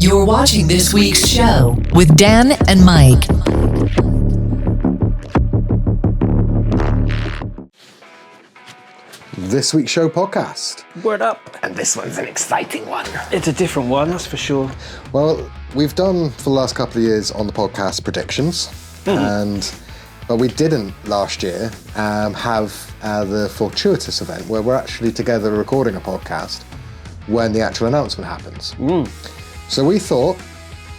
You're watching this week's show with Dan and Mike. This week's show podcast. Word up. And this one's an exciting one. It's a different one, that's for sure. Well, we've done for the last couple of years on the podcast predictions, but we didn't last year have the fortuitous event where we're actually together recording a podcast when the actual announcement happens. So we thought,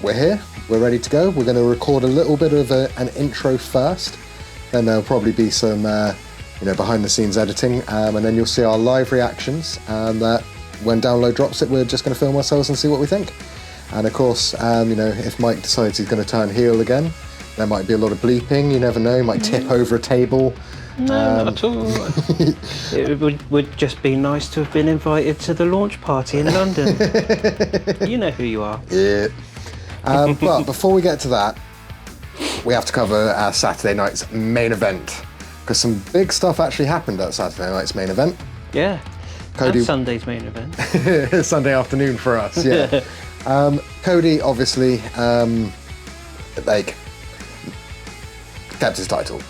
we're here, we're ready to go. We're going to record a little bit of an intro first, then there'll probably be some behind the scenes editing, and then you'll see our live reactions, and when Download drops it, we're just going to film ourselves and see what we think. And of course, if Mike decides he's going to turn heel again, there might be a lot of bleeping, you never know, he might tip over a table. No, not at all. It would just be nice to have been invited to the launch party in London. You know who you are. Yeah. But before we get to that, we have to cover Saturday night's main event, because some big stuff actually happened at Saturday night's main event. Yeah. Cody... And Sunday's main event. Sunday afternoon for us, yeah. Cody obviously kept his title.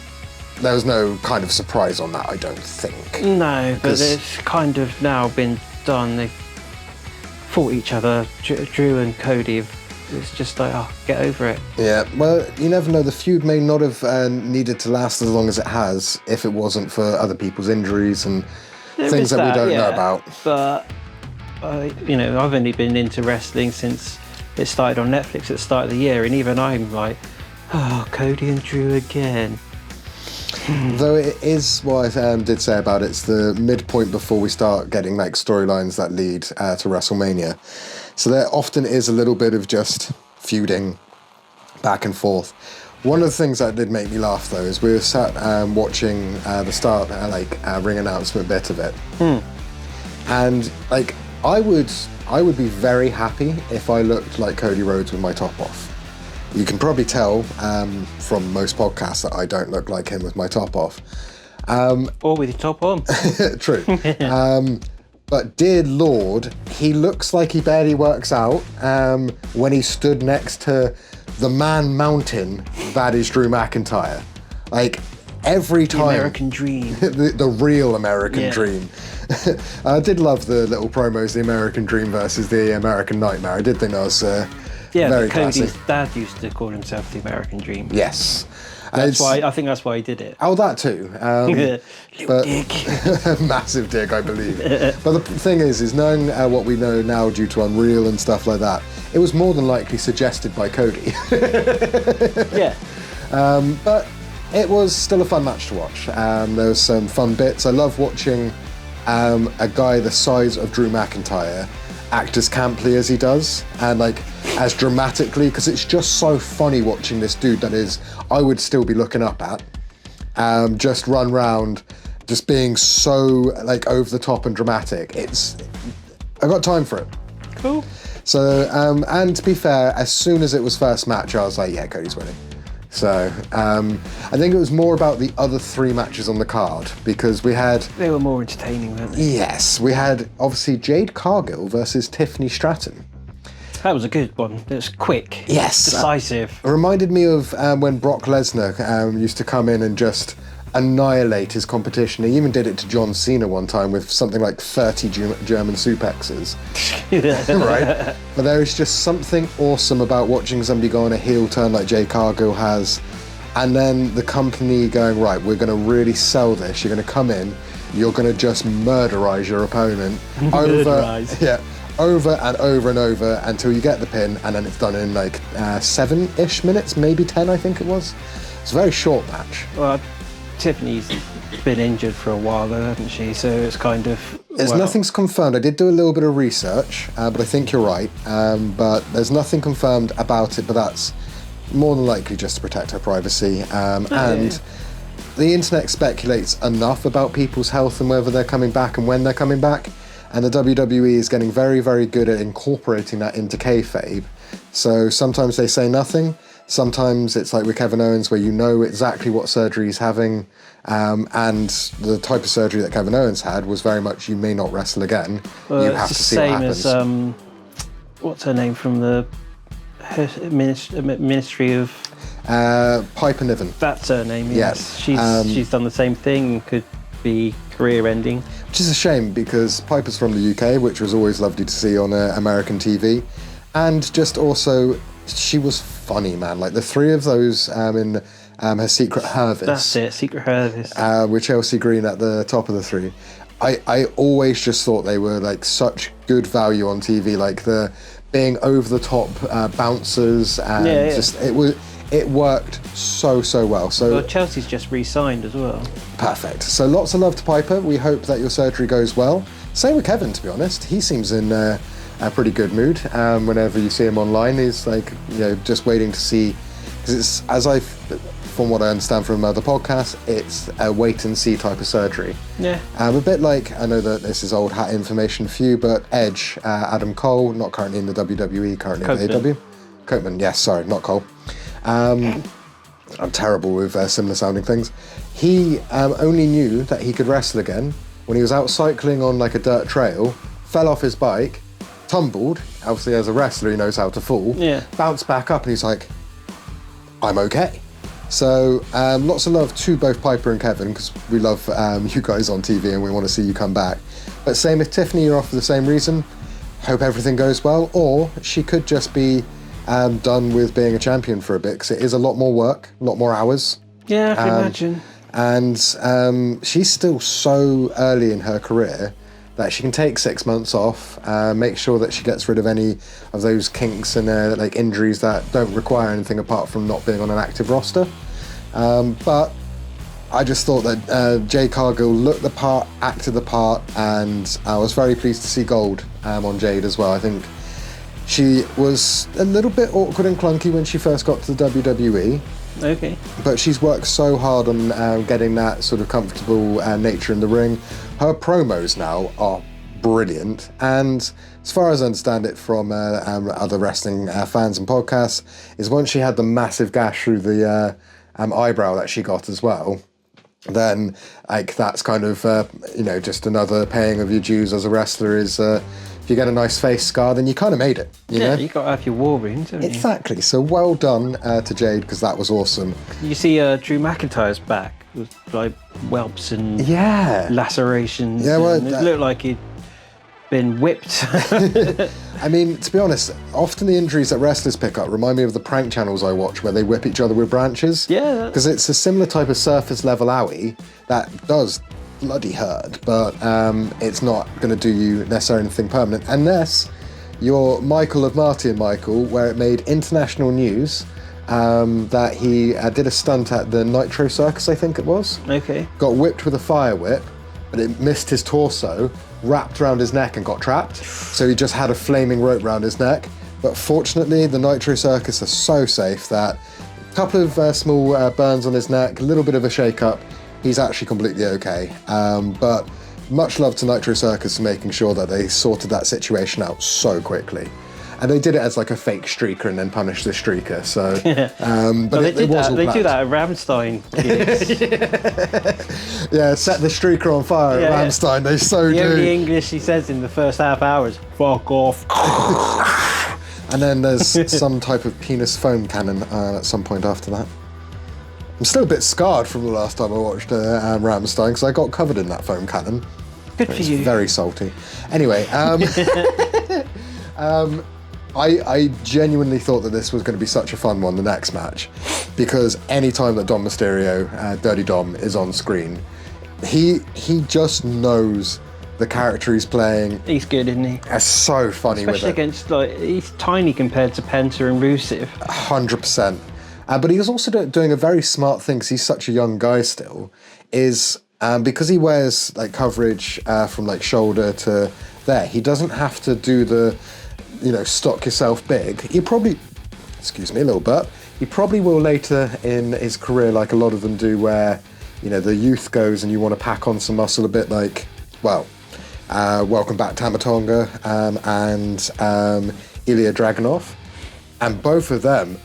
There was no kind of surprise on that, I don't think. No, but it's kind of now been done. They've fought each other. Drew and Cody, it's just like, get over it. Yeah, well, you never know. The feud may not have needed to last as long as it has if it wasn't for other people's injuries and things that we don't know about. But, I've only been into wrestling since it started on Netflix at the start of the year, and even I'm like, Cody and Drew again. Though it is what I did say about it's the midpoint before we start getting storylines that lead to WrestleMania. So there often is a little bit of just feuding back and forth. One of the things that did make me laugh though is we were sat watching the start ring announcement bit of it. And I would be very happy if I looked like Cody Rhodes with my top off. You can probably tell from most podcasts that I don't look like him with my top off. Or with your top on. True. But dear Lord, he looks like he barely works out when he stood next to the man mountain that is Drew McIntyre. Every time. The American dream. the real American dream. I did love the little promos, the American dream versus the American nightmare. I did think that was very classy. Cody's dad used to call himself the American dream. Yes. That's why I think that's why he did it. Oh, that too. Little dick. Massive dick, I believe. But the thing is knowing what we know now due to Unreal and stuff like that, it was more than likely suggested by Cody. Yeah. But it was still a fun match to watch. There was some fun bits. I love watching a guy the size of Drew McIntyre act as camply as he does, and as dramatically, because it's just so funny watching this dude that is, I would still be looking up at, just run round, just being so over the top and dramatic. I got time for it. Cool. So, and to be fair, as soon as it was first match, I was like, yeah, Cody's winning. So, I think it was more about the other three matches on the card, because they were more entertaining, weren't they? Yes, we had obviously Jade Cargill versus Tiffany Stratton. That was a good one. It was quick. Yes. Decisive. It reminded me of when Brock Lesnar used to come in and just annihilate his competition. He even did it to John Cena one time with something like 30 German suplexes. Right? But there is just something awesome about watching somebody go on a heel turn like Jade Cargill has, and then the company going, right, we're going to really sell this. You're going to come in, you're going to just murderize your opponent over and over and over until you get the pin, and then it's done in 7-ish minutes, maybe 10, I think it was. It's a very short match. Well, Tiffany's been injured for a while though, hasn't she? So it's kind of... Nothing's confirmed. I did do a little bit of research, but I think you're right. But there's nothing confirmed about it, but that's more than likely just to protect her privacy. The internet speculates enough about people's health and whether they're coming back and when they're coming back. And the WWE is getting very, very good at incorporating that into kayfabe. So sometimes they say nothing. Sometimes it's like with Kevin Owens where you know exactly what surgery he's having, and the type of surgery that Kevin Owens had was very much you may not wrestle again. You have to see what happens. Same as what's her name from the Ministry of... Piper Niven. That's her name, Yes. She's done the same thing, could be career-ending. Which is a shame, because Piper's from the UK, which was always lovely to see on American TV. And just also, she was funny, man. Like, the three of those in her Secret Service. That's it, Secret Service. With Chelsea Green at the top of the three. I always just thought they were, like, such good value on TV. Like, the being over-the-top bouncers. And just, it worked so well. Well, Chelsea's just re-signed as well. Perfect. So lots of love to Piper. We hope that your surgery goes well. Same with Kevin, to be honest. He seems in a pretty good mood. Whenever you see him online, he's like, just waiting to see, because it's, from what I understand from other podcasts, it's a wait and see type of surgery. Yeah. A bit like, I know that this is old hat information for you, but Edge, Adam Cole, not currently in the WWE, currently in the AEW. Copeman, yes, sorry, not Cole. I'm terrible with similar sounding things. He only knew that he could wrestle again when he was out cycling on like a dirt trail, fell off his bike, tumbled. Obviously, as a wrestler, he knows how to fall. Yeah. Bounced back up, and he's like, I'm okay. So lots of love to both Piper and Kevin, because we love you guys on TV and we want to see you come back. But same if Tiffany, you're off for the same reason. Hope everything goes well. Or she could just be done with being a champion for a bit, because it is a lot more work, a lot more hours. Yeah, I can imagine. And she's still so early in her career that she can take 6 months off, make sure that she gets rid of any of those kinks and like injuries that don't require anything apart from not being on an active roster. But I just thought that Jade Cargill looked the part, acted the part, and I was very pleased to see gold on Jade as well. I think she was a little bit awkward and clunky when she first got to the WWE. Okay. But she's worked so hard on getting that sort of comfortable nature in the ring. Her promos now are brilliant. And as far as I understand it from other wrestling fans and podcasts, is once she had the massive gash through the eyebrow that she got as well, then like that's kind of, just another paying of your dues as a wrestler is... if you get a nice face scar, then you kind of made it, you know? You got to have your war rings, haven't you? Exactly. So well done to Jade, because that was awesome. You see Drew McIntyre's back with like whelps and lacerations. Yeah, well, and it looked like he'd been whipped. I mean, to be honest, often the injuries that wrestlers pick up remind me of the prank channels I watch where they whip each other with branches. Yeah. Because it's a similar type of surface level owie that does bloody hurt, but it's not going to do you necessarily anything permanent, unless you're Michael of Marty and Michael, where it made international news that he did a stunt at the Nitro Circus, I think it was. Okay. Got whipped with a fire whip, but it missed his torso, wrapped around his neck and got trapped. So he just had a flaming rope around his neck. But fortunately, the Nitro Circus are so safe that a couple of small burns on his neck, a little bit of a shake-up, he's actually completely okay. But much love to Nitro Circus for making sure that they sorted that situation out so quickly. And they did it as like a fake streaker and then punished the streaker. So, but they do that at Rammstein. Yeah, set the streaker on fire at Rammstein. They so do. The only English he says in the first half hour is "fuck off." And then there's some type of penis foam cannon at some point after that. I'm still a bit scarred from the last time I watched Rammstein, because I got covered in that foam cannon. Good for you. Very salty. Anyway, I genuinely thought that this was going to be such a fun one, the next match, because any time that Dom Mysterio, Dirty Dom, is on screen, he just knows the character he's playing. He's good, isn't he? It's so funny. Especially with it. against, he's tiny compared to Penta and Rusev. 100%. But he was also doing a very smart thing, because he's such a young guy still, is because he wears like coverage from like shoulder to there, he doesn't have to do the, stock yourself big. He probably, excuse me, a little bit, he probably will later in his career, like a lot of them do, where, the youth goes and you want to pack on some muscle a bit, like, welcome back Tama Tonga and Ilya Dragunov. And both of them,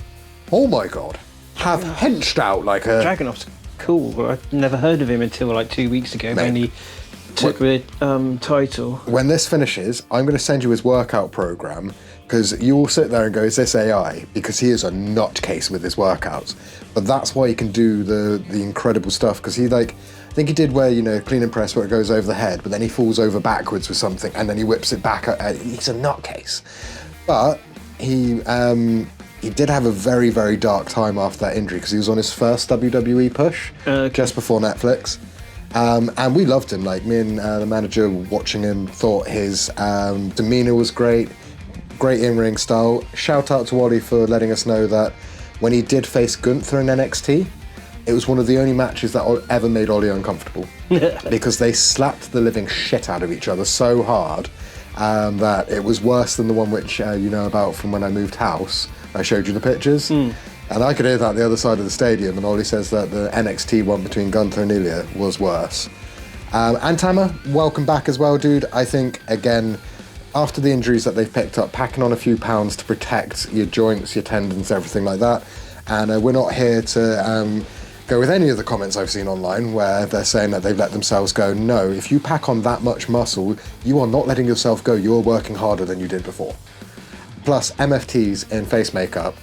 oh my God, have henched out like a... Dragunov's cool, but I'd never heard of him until like 2 weeks ago when he took the title. When this finishes, I'm going to send you his workout program, because you will sit there and go, is this AI? Because he is a nutcase with his workouts. But that's why he can do the incredible stuff, because he I think he did where, clean and press where it goes over the head, but then he falls over backwards with something and then he whips it back. He's a nutcase. But he did have a very, very dark time after that injury, because he was on his first WWE push just before Netflix. And we loved him. Like, me and the manager watching him thought his demeanour was great in-ring style. Shout out to Ollie for letting us know that when he did face Gunther in NXT, it was one of the only matches that ever made Ollie uncomfortable. Because they slapped the living shit out of each other so hard that it was worse than the one which you know about from when I moved house. I showed you the pictures. And I could hear that the other side of the stadium, and Ollie says that the NXT one between Gunther and Ilya was worse. And Tama, welcome back as well, dude. I think, again, after the injuries that they've picked up, packing on a few pounds to protect your joints, your tendons, everything like that. And we're not here to go with any of the comments I've seen online where they're saying that they've let themselves go. No, if you pack on that much muscle, you are not letting yourself go. You're working harder than you did before. Plus, MFTs in face makeup.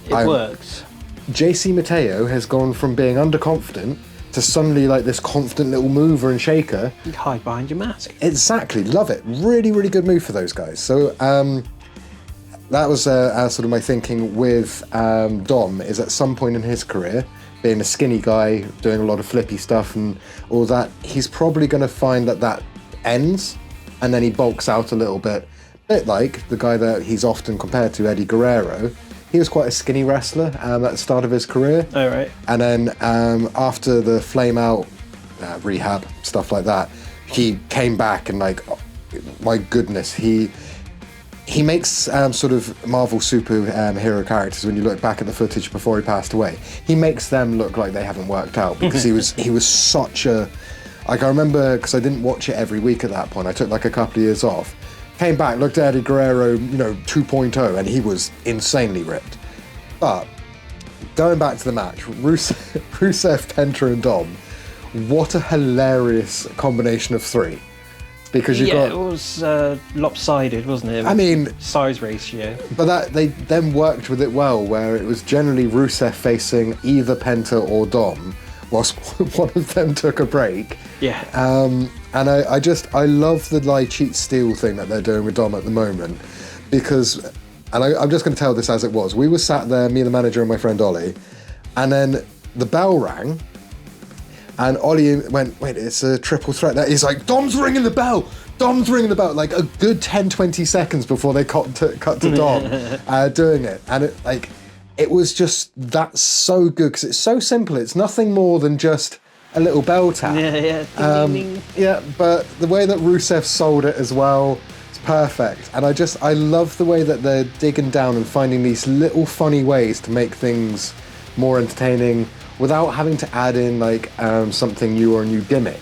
It works. JC Mateo has gone from being underconfident to suddenly like this confident little mover and shaker. You hide behind your mask. Exactly, love it. Really, really good move for those guys. So that was sort of my thinking with Dom, is at some point in his career, being a skinny guy, doing a lot of flippy stuff and all that, he's probably going to find that ends and then he bulks out a little bit. Bit like the guy that he's often compared to, Eddie Guerrero. He was quite a skinny wrestler at the start of his career. Oh, right. And then after the flame out rehab, stuff like that, he came back and like, oh, my goodness, he makes sort of Marvel superhero characters, when you look back at the footage before he passed away, he makes them look like they haven't worked out, because he was such a, like, I remember, because I didn't watch it every week at that point, I took like a couple of years off, came back, looked at Eddie Guerrero, 2.0, and he was insanely ripped. But going back to the match, Rusev, Penta and Dom, what a hilarious combination of three. Because you got, it was lopsided, wasn't it? I mean, size ratio. But that they then worked with it well, where it was generally Rusev facing either Penta or Dom, whilst one of them took a break. Yeah. And I love the lie, cheat, steal thing that they're doing with Dom at the moment, because, and I'm just going to tell this as it was. We were sat there, me, the manager, and my friend Ollie, and then the bell rang. And Ollie went, wait, it's a triple threat. He's like, Dom's ringing the bell. Dom's ringing the bell. Like a good 10, 20 seconds before they cut to Dom doing it. And it was just, that's so good, because it's so simple. It's nothing more than just a little bell tap. Yeah. Ding, ding, ding. Yeah, but the way that Rusev sold it as well, it's perfect. And I love the way that they're digging down and finding these little funny ways to make things more entertaining, without having to add in like something new or a new gimmick.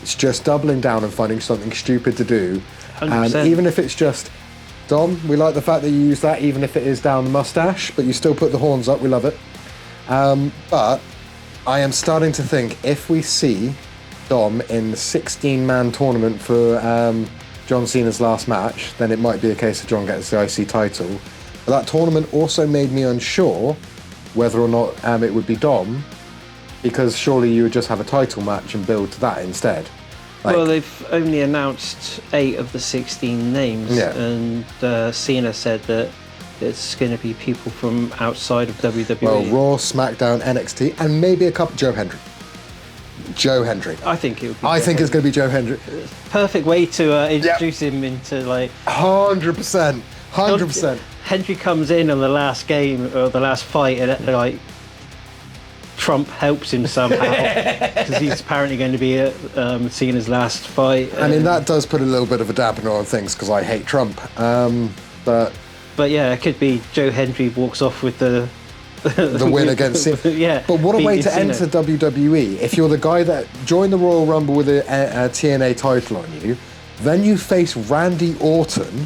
It's just doubling down and finding something stupid to do. 100%. Even if it's just, Dom, we like the fact that you use that, even if it is down the mustache, but you still put the horns up, we love it. But I am starting to think, if we see Dom in the 16-man tournament for John Cena's last match, then it might be a case of John gets the IC title. But that tournament also made me unsure whether or not it would be Dom, because surely you would just have a title match and build to that instead. Well, they've only announced 8 of the 16 names, and Cena said that it's going to be people from outside of WWE. Well, Raw, SmackDown, NXT, and maybe a couple. Joe Hendry. I think it would be. I think it's going to be Joe Hendry. Perfect way to introduce him into 100%. Hendry comes in on the last game or the last fight, and Trump helps him somehow, because he's apparently going to be at Cena's last fight. I mean, that does put a little bit of a dampener on things, because I hate Trump. But yeah, it could be Joe Hendry walks off with the win against Cena. Yeah. But what a way to enter WWE. If you're the guy that joined the Royal Rumble with a TNA title on you, then you face Randy Orton,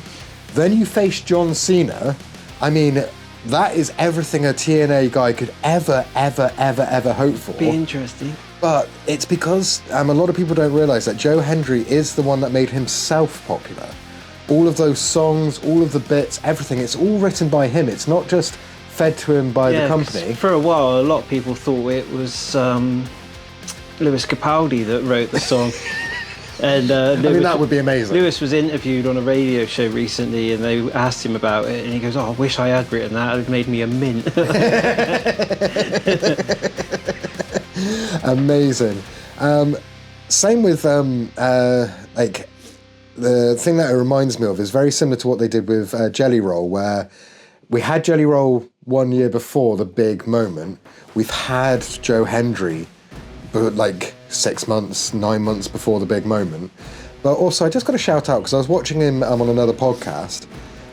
then you face John Cena. I mean, that is everything a TNA guy could ever hope for. Be interesting. But it's because a lot of people don't realise that Joe Hendry is the one that made himself popular. all of those songs, all of the bits, everything, it's all written by him. It's not just fed to him by the company. For a while, a lot of people thought it was Lewis Capaldi that wrote the song. And Lewis, that would be amazing. Lewis was interviewed on a radio show recently, and they asked him about it, and he goes, "Oh, I wish I had written that. It made me a mint." Amazing. Same with like the thing that it reminds me of is very similar to what they did with Jelly Roll, where we had Jelly Roll 1 year before the big moment. We've had Joe Hendry, but like 6 months, 9 months before the big moment. But also, I just got to shout out because I was watching him on another podcast,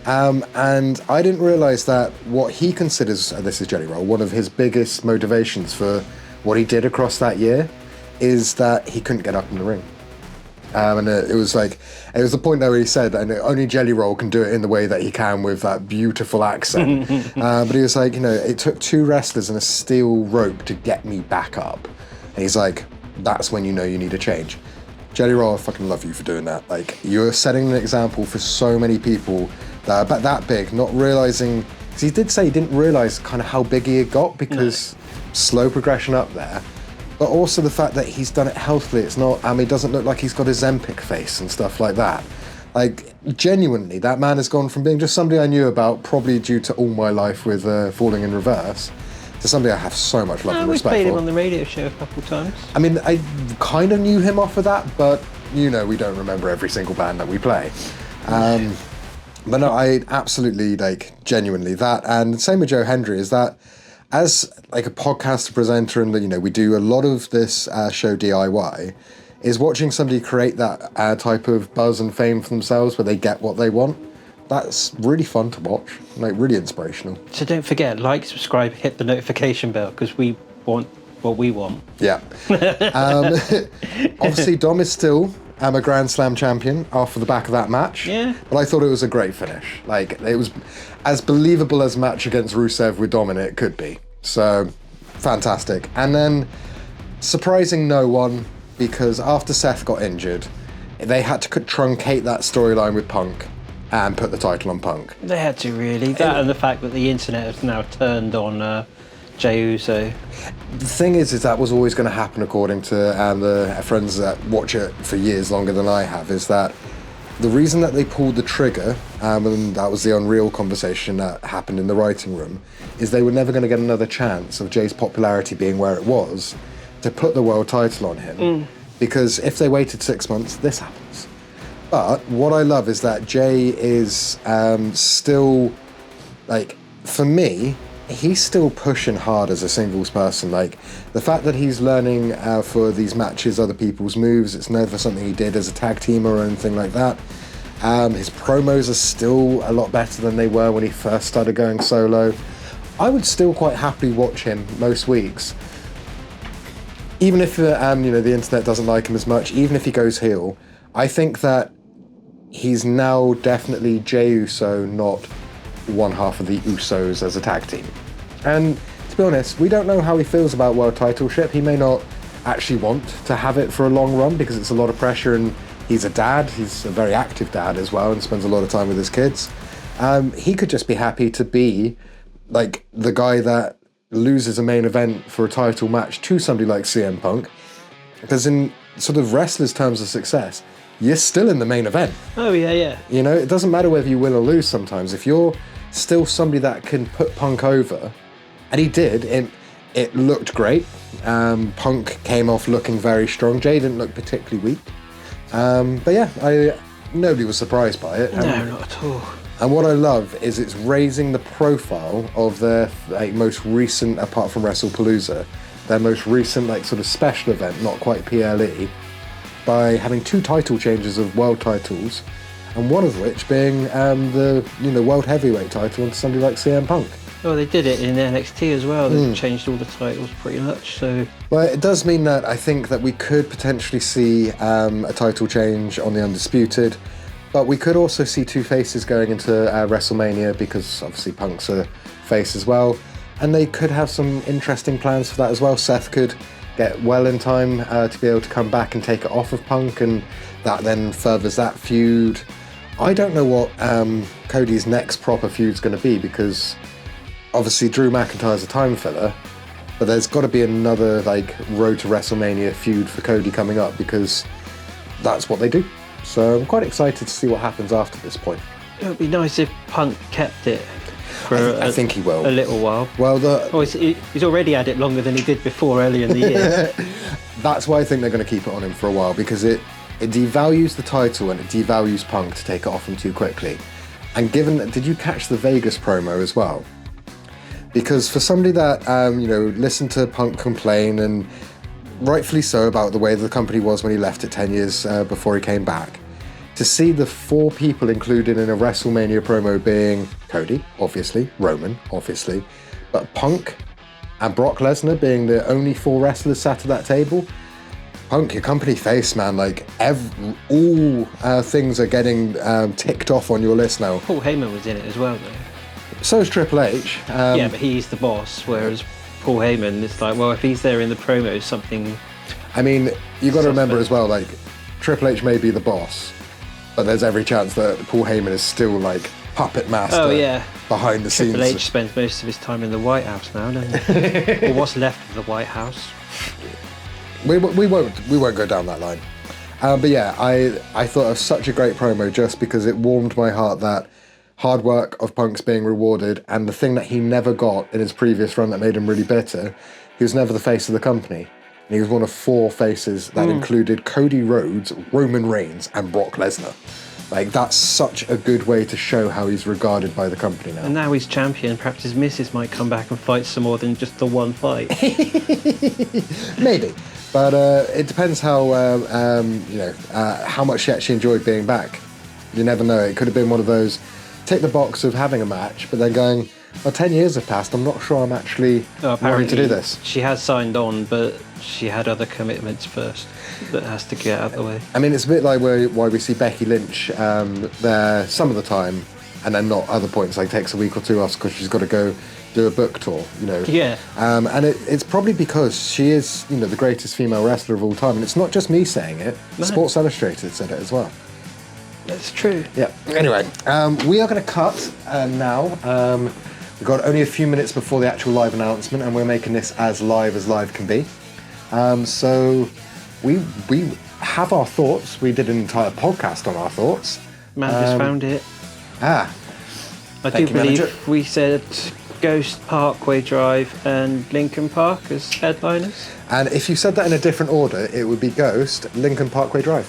and I didn't realise that what he considers, this is Jelly Roll, one of his biggest motivations for what he did across that year is that he couldn't get up in the ring. And it was the point there where he said that only Jelly Roll can do it in the way that he can with that beautiful accent. But he was like, it took 2 wrestlers and a steel rope to get me back up. And he's like, that's when you know you need a change. Jelly Roll, I fucking love you for doing that. Like, you're setting an example for so many people that are that big, not realising, because he did say he didn't realise kind of how big he had got because slow progression up there. But also the fact that he's done it healthily. It's not, he doesn't look like he's got a Zempic face and stuff like that. Like, genuinely, that man has gone from being just somebody I knew about, probably due to all my life with Falling in Reverse, to somebody I have so much love and respect for. We played him on the radio show a couple of times. I mean, I kind of knew him off of that, but, we don't remember every single band that we play. But no, I absolutely, genuinely, that, and same with Joe Hendry, is that as a podcast presenter, and we do a lot of this show DIY, is watching somebody create that type of buzz and fame for themselves where they get what they want. That's really fun to watch, really inspirational. So don't forget, subscribe, hit the notification bell, because we want what we want. Yeah. Obviously, Dom is still a Grand Slam champion off of the back of that match. Yeah. But I thought it was a great finish. It was as believable as a match against Rusev with Dom in it could be. So, fantastic. And then, surprising no one, because after Seth got injured, they had to truncate that storyline with Punk and put the title on Punk. They had to, really. That and the fact that the internet has now turned on Jey Uso. The thing is that was always going to happen, according to the friends that watch it for years longer than I have, is that the reason that they pulled the trigger, and that was the Unreal conversation that happened in the writing room, is they were never going to get another chance of Jay's popularity being where it was to put the world title on him. Because if they waited 6 months, this happens. But what I love is that Jay is still, for me, he's still pushing hard as a singles person. The fact that he's learning for these matches other people's moves, it's never something he did as a tag team or anything like that. His promos are still a lot better than they were when he first started going solo. I would still quite happily watch him most weeks. Even if the internet doesn't like him as much, even if he goes heel, I think that he's now definitely Jey Uso, not one half of the Usos as a tag team. And to be honest, we don't know how he feels about world titleship. He may not actually want to have it for a long run because it's a lot of pressure, and he's a dad. He's a very active dad as well and spends a lot of time with his kids. He could just be happy to be the guy that loses a main event for a title match to somebody like CMpunk, because in sort of wrestlers' terms of success, you're still in the main event. Oh, yeah. It doesn't matter whether you win or lose sometimes. If you're still somebody that can put Punk over, and he did, it looked great. Punk came off looking very strong. Jay didn't look particularly weak. But yeah, nobody was surprised by it. No, not at all. And what I love is it's raising the profile of their most recent, apart from WrestlePalooza, their most recent sort of special event, not quite PLE, by having 2 title changes of world titles, and one of which being the world heavyweight title into somebody like CM Punk. Well, they did it in NXT as well. They changed all the titles pretty much. So, well, it does mean that I think that we could potentially see a title change on the Undisputed, but we could also see 2 faces going into WrestleMania, because obviously Punk's a face as well, and they could have some interesting plans for that as well. Seth could get well in time to be able to come back and take it off of Punk, and that then furthers that feud. I don't know what Cody's next proper feud's going to be, because obviously Drew McIntyre's a time filler, but there's got to be another like Road to WrestleMania feud for Cody coming up, because that's what they do. So I'm quite excited to see what happens after this point. It would be nice if Punk kept it for I think he will. a little while. Well, he's already had it longer than he did before earlier in the year. That's why I think they're going to keep it on him for a while, because it devalues the title and it devalues Punk to take it off him too quickly. And given that, did you catch the Vegas promo as well? Because for somebody that listened to Punk complain, and rightfully so, about the way the company was when he left it 10 years before he came back, to see the 4 people included in a WrestleMania promo being Cody, obviously, Roman, obviously, but Punk and Brock Lesnar being the only 4 wrestlers sat at that table. Punk, your company face, man. Like, all things are getting ticked off on your list now. Paul Heyman was in it as well, though. So is Triple H. Yeah, but he's the boss, whereas Paul Heyman, it's like, well, if he's there in the promo, something... I mean, you got to remember as well, like, Triple H may be the boss, but there's every chance that Paul Heyman is still like puppet master behind the scenes. Triple H spends most of his time in the White House now, doesn't he? Or what's left of the White House. We won't go down that line. But yeah, I thought it was such a great promo, just because it warmed my heart that hard work of Punk's being rewarded, and the thing that he never got in his previous run that made him really bitter, he was never the face of the company. And he was one of 4 faces that included Cody Rhodes, Roman Reigns, and Brock Lesnar. Like, that's such a good way to show how he's regarded by the company now. And now he's champion. Perhaps his missus might come back and fight some more than just the one fight. Maybe. But it depends how much she actually enjoyed being back. You never know. It could have been one of those tick the box of having a match, but then going, well, 10 years have passed, I'm not sure I'm actually wanting to do this. She has signed on, but she had other commitments first that has to get out of the way. I mean, it's a bit like why we see Becky Lynch there some of the time, and then not other points, like takes a week or 2 off because she's got to go do a book tour, Yeah. And it's probably because she is, the greatest female wrestler of all time, and it's not just me saying it. No. Sports Illustrated said it as well. That's true. Yeah. Anyway, we are going to cut now. We've got only a few minutes before the actual live announcement, and we're making this as live can be. So we have our thoughts. We did an entire podcast on our thoughts. Matt just found it. I do believe we said Ghost Parkway Drive and Lincoln Park as headliners. And if you said that in a different order, it would be Ghost, Lincoln Parkway Drive.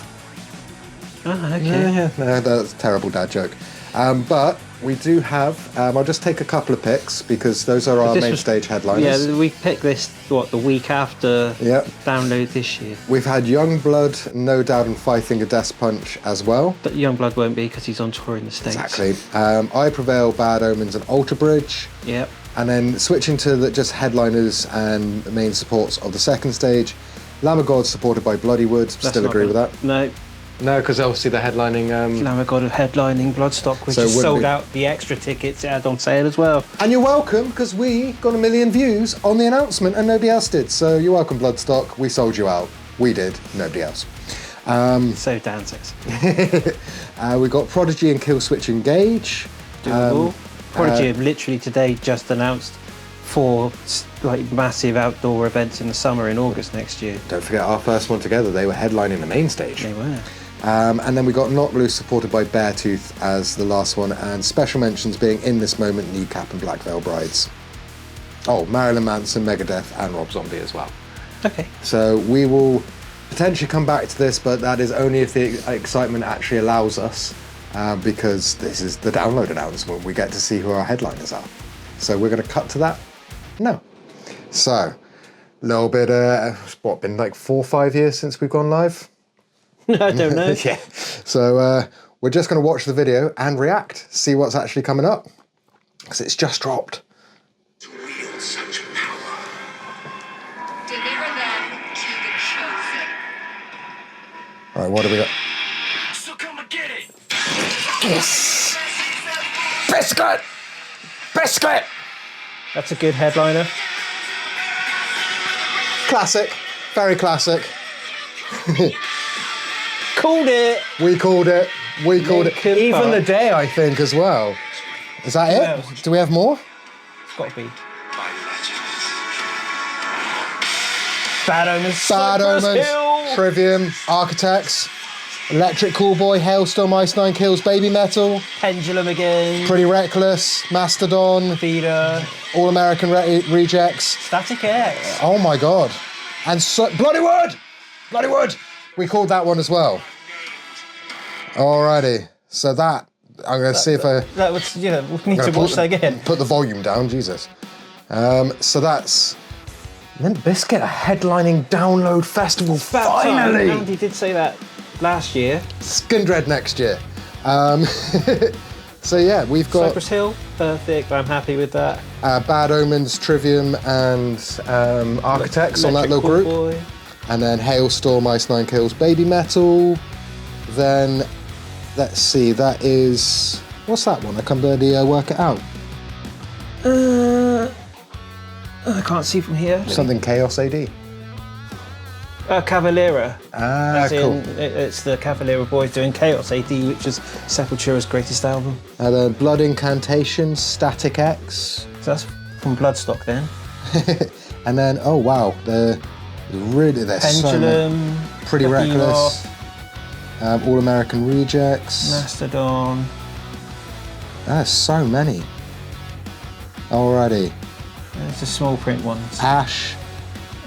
Ah, okay. Yeah. No, that's a terrible dad joke. But we do have, I'll just take a couple of picks because those are our main stage headliners. Yeah, we picked this, the week after download this year. We've had Youngblood, No Doubt and Fighting a Death Punch as well. But Youngblood won't be because he's on tour in the States. Exactly. I Prevail, Bad Omens and Alter Bridge. Yep. And then switching to just headliners and main supports of the second stage, Lamb of God supported by Bloodywood. Still agree with that? No. No, because obviously they're headlining... Lamb of God headlining Bloodstock, which has sold out the extra tickets it had on sale as well. And you're welcome, because we got 1 million views on the announcement and nobody else did. So you're welcome, Bloodstock. We sold you out. We did. Nobody else. So Dan says. We got Prodigy and Killswitch Engage. Prodigy have literally today just announced 4 massive outdoor events in the summer in August next year. Don't forget our first one together. They were headlining the main stage. They were. And then we got Knocked Loose supported by Beartooth as the last one, and special mentions being In This Moment, Kneecap and Black Veil Brides. Oh, Marilyn Manson, Megadeth and Rob Zombie as well. Okay. So we will potentially come back to this, but that is only if the excitement actually allows us, because this is the download announcement. We get to see who our headliners are. So we're going to cut to that now. So, a little bit, been like 4 or 5 years since we've gone live? I don't know. Yeah. So we're just going to watch the video and react, see what's actually coming up, because it's just dropped. To wield such power. Deliver them to the chosen. All right, what do we got? So come and get it. Yes! Biscuit! Biscuit! That's a good headliner. Classic. Very classic. Called it! We called it. We called it Linkin Even Park. the Day, I think, as well. Is that it? else? Do we have more? It's got to be. My legends. Bad Omens. Bad Cypress Omens, Hill. Trivium, Architects, Electric Callboy, Hailstorm, Ice Nine Kills, Baby Metal, Pendulum again. Pretty Reckless, Mastodon, Feeder. All American Rejects. Static X. Oh my god. And Bloody Wood! Bloody Wood! We called that one as well. Alrighty. So that, I'm going to see if I... That was, we need to watch that again. Put the volume down, Jesus. So that's Limp Bizkit, a headlining download festival, finally! Andy did say that last year. Skindred next year. So yeah, we've got Cypress Hill, perfect. I'm happy with that. Bad Omens, Trivium, and Architects on that little group. Boy. And then Hailstorm, Ice Nine Kills, Baby Metal. Then, let's see, that is... What's that one? I can barely work it out. I can't see from here. Something Chaos AD. Cavalera. Ah, cool. It's the Cavalera boys doing Chaos AD, which is Sepultura's greatest album. And then Blood Incantation, Static X. So that's from Bloodstock then. And then, oh wow, there's so many. Pendulum. Pretty Reckless. All American Rejects. Mastodon. There's so many. Alrighty. It's the small print ones. Ash,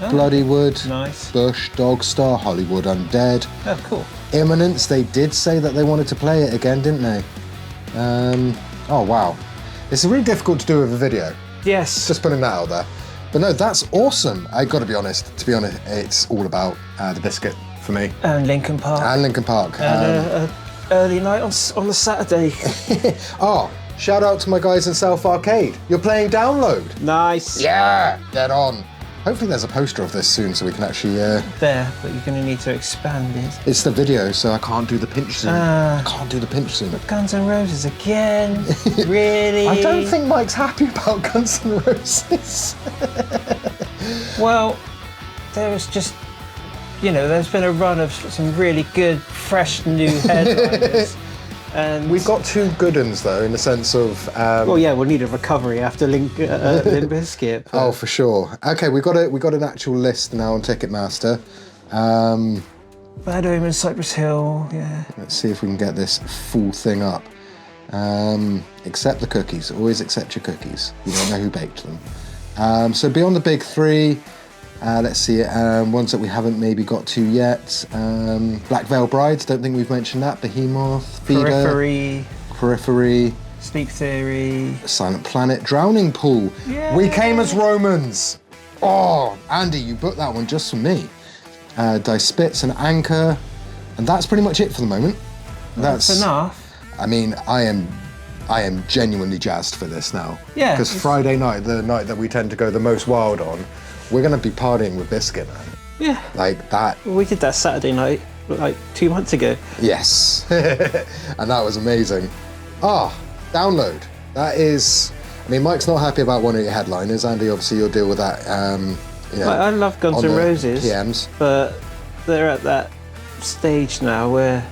Bloody Wood, Nice. Bush, Dogstar, Hollywood Undead. Oh, cool. Imminence, they did say that they wanted to play it again, didn't they? Oh wow. It's really difficult to do with a video. Yes. Just putting that out there. But no, that's awesome. I got to be honest. To be honest, it's all about the biscuit for me. And Linkin Park. And Linkin Park. And early night on the Saturday. Oh, shout out to my guys in South Arcade. You're playing Download. Nice. Yeah, get on. Hopefully there's a poster of this soon so we can actually... There, but you're going to need to expand it. It's the video, so I can't do the pinch zoom. I can't do the pinch zoom. Guns N' Roses again? Really? I don't think Mike's happy about Guns N' Roses. Well, there was just, there's been a run of some really good, fresh new headliners. And We've got two good uns though, in the sense of... well, yeah, we'll need a recovery after Limp Bizkit. but- Oh, for sure. Okay, we got an actual list now on Ticketmaster. Bad Omens, Cypress Hill, yeah. Let's see if we can get this full thing up. Accept the cookies. Always accept your cookies. You don't know who baked them. So beyond the big three, let's see, ones that we haven't maybe got to yet. Black Veil Brides, don't think we've mentioned that. Behemoth, Feeder, Periphery, Sleep Theory. Silent Planet, Drowning Pool. We Came as Romans. Oh, Andy, you booked that one just for me. Die Spitz and Anchor. And that's pretty much it for the moment. That's enough. I mean, I am genuinely jazzed for this now. Yeah, Because Friday night, the night that we tend to go the most wild on, we're going to be partying with Biscuit, man. Yeah. Like that. We did that Saturday night, like 2 months ago. Yes. And that was amazing. Download. That is... I mean, Mike's not happy about one of your headliners. Andy, obviously, you'll deal with that, I love Guns on N' the Roses, PMs. but they're at that stage now where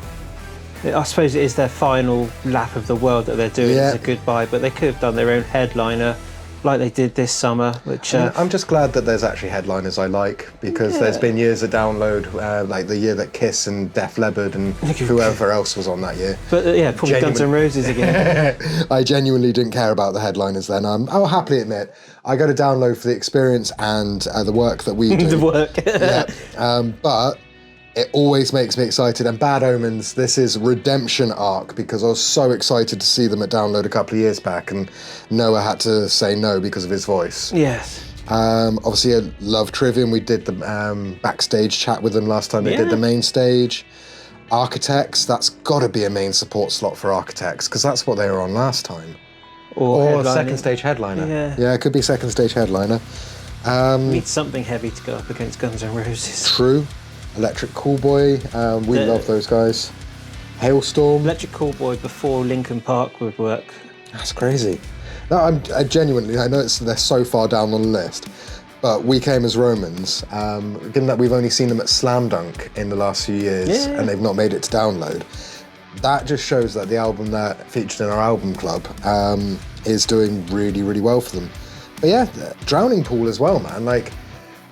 I suppose it is their final lap of the world that they're doing as a goodbye, but they could have done their own headliner like they did this summer, which... I'm just glad that there's actually headliners I like, because there's been years of Download, like the year that Kiss and Def Leppard and whoever else was on that year. But probably Guns N' Roses again. I genuinely didn't care about the headliners then. I'll happily admit, I go to Download for the experience and the work that we do. The work. But it always makes me excited. And Bad Omens, this is redemption arc, because I was so excited to see them at Download a couple of years back, and Noah had to say no because of his voice. Yes. Obviously, I love Trivium. We did the backstage chat with them last time they did the main stage. Architects, that's got to be a main support slot for Architects, because that's what they were on last time. Or second stage headliner. Yeah, it could be second stage headliner. Need something heavy to go up against Guns N' Roses. True. Electric Callboy, we love those guys. Hailstorm. Electric Callboy before Linkin Park would work. That's crazy. No, I genuinely, I know they're so far down on the list, but We Came as Romans, given that we've only seen them at Slam Dunk in the last few years and they've not made it to Download, that just shows that the album that featured in our album club is doing really, really well for them. But yeah, Drowning Pool as well, man. Like,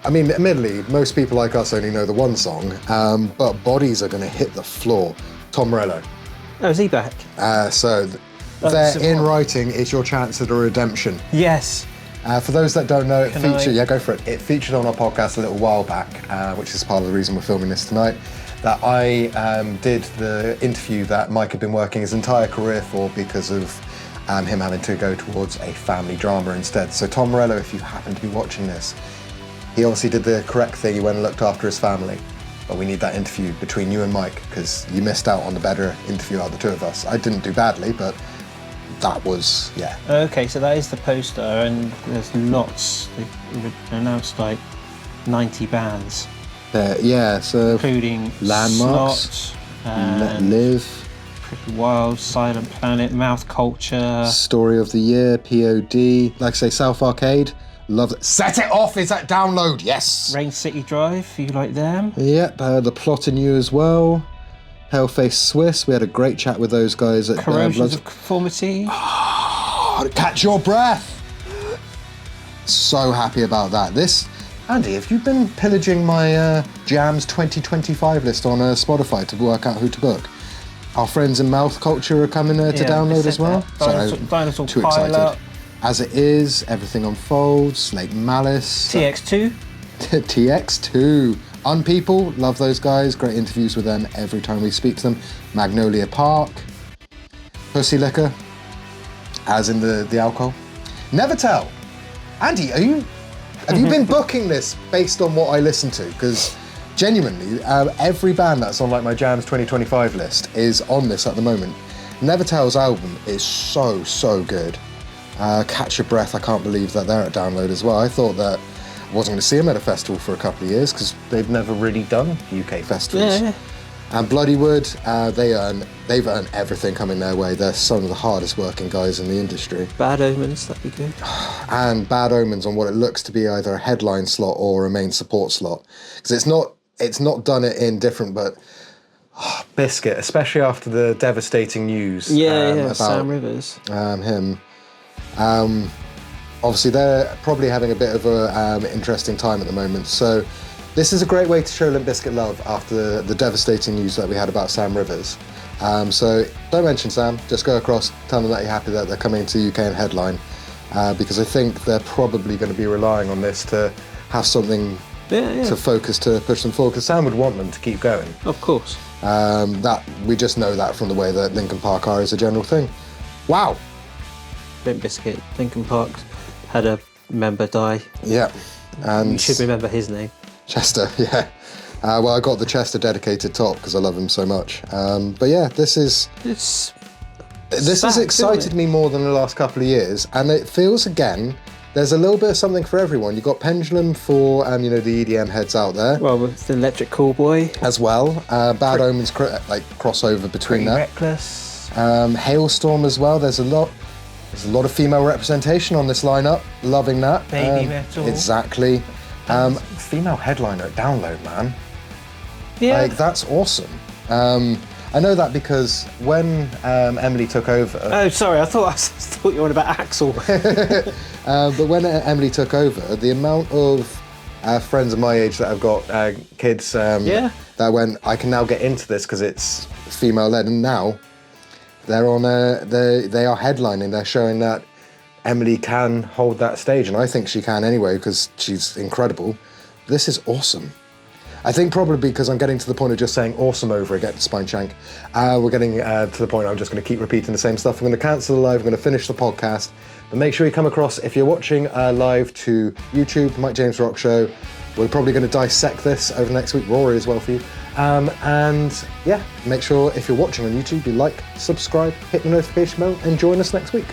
I mean, admittedly, most people like us only know the one song, but bodies are going to hit the floor. Tom Morello. Oh, is he back? So there in writing is your chance at a redemption. Yes. For those that don't know, yeah, go for it. It featured on our podcast a little while back, which is part of the reason we're filming this tonight, that I did the interview that Mike had been working his entire career for because of him having to go towards a family drama instead. So Tom Morello, if you happen to be watching this, he obviously did the correct thing. He went and looked after his family. But we need that interview between you and Mike because you missed out on the better interview out of the two of us. I didn't do badly, but that was, yeah. Okay, so that is the poster, and there's lots. They've announced like 90 bands. Yeah, so including Landmarks, Snot, Live, Pretty Wild, Silent Planet, Mouth Culture, Story of the Year, POD, like I say, South Arcade. Love it. Set It Off is at download, yes. Rain City Drive, you like them? Yep, The Plot in You as well. Hellface Swiss, we had a great chat with those guys at Corrosions of Conformity. Catch Your Breath. So happy about that. This, Andy, have you been pillaging my Jams 2025 list on Spotify to work out who to book? Our friends in Mouth Culture are coming to download as well. Dinosaur too Pilot. excited. As It Is, Everything Unfolds, Lake Malice. TX2. TX2. Unpeople, love those guys. Great interviews with them every time we speak to them. Magnolia Park. Pussy Liquor, as in the alcohol. Never Tell. Andy, have you been booking this based on what I listen to? Because genuinely, every band that's on like my Jams 2025 list is on this at the moment. Never Tell's album is so good. Catch Your Breath, I can't believe that they're at download as well. I thought that I wasn't going to see them at a festival for a couple of years because they've never really done UK festivals. Yeah. And Bloodywood, they've earned everything coming their way. They're some of the hardest working guys in the industry. Bad Omens, that'd be good. And Bad Omens on what it looks to be either a headline slot or a main support slot. Because it's not done it in different, but Biscuit, especially after the devastating news. About Sam Rivers. Him. Obviously, they're probably having a bit of a interesting time at the moment. So this is a great way to show Limp Bizkit love after the devastating news that we had about Sam Rivers. So don't mention Sam, just go across, tell them that you're happy that they're coming to UK and headline, because I think they're probably going to be relying on this to have something to focus to push them forward, because Sam would want them to keep going. Of course. That we just know that from the way that Linkin Park are as a general thing. Wow. Limp Bizkit, Linkin Park had a member die. Yeah. And you should remember his name. Chester, yeah. Well, I got the Chester dedicated top because I love him so much. But yeah, this has excited me more than the last couple of years, and it feels again there's a little bit of something for everyone. You've got Pendulum for the EDM heads out there. Well, with the Electric Callboy as well. Bad Omens crossover between that. Reckless. Hailstorm as well. There's a lot of female representation on this lineup. Loving that. Baby Metal. Exactly. Female headliner at download, man. Yeah. Like, that's awesome. I know that because when Emily took over... Oh, sorry, I thought you were on about Axel. But when Emily took over, the amount of friends of my age that have got kids that went, I can now get into this because it's female-led, and now they're on they are headlining, they're showing that Emily can hold that stage, and I think she can anyway because she's incredible. This is awesome. I think probably because I'm getting to the point of just saying awesome over again, Spine Shank. We're getting to the point I'm just going to keep repeating the same stuff. I'm going to cancel the live, I'm going to finish the podcast. But make sure you come across, if you're watching live, to YouTube, Mike James Rock Show. We're probably going to dissect this over the next week, Rory as well for you. And yeah, make sure if you're watching on YouTube, you like, subscribe, hit the notification bell, and join us next week.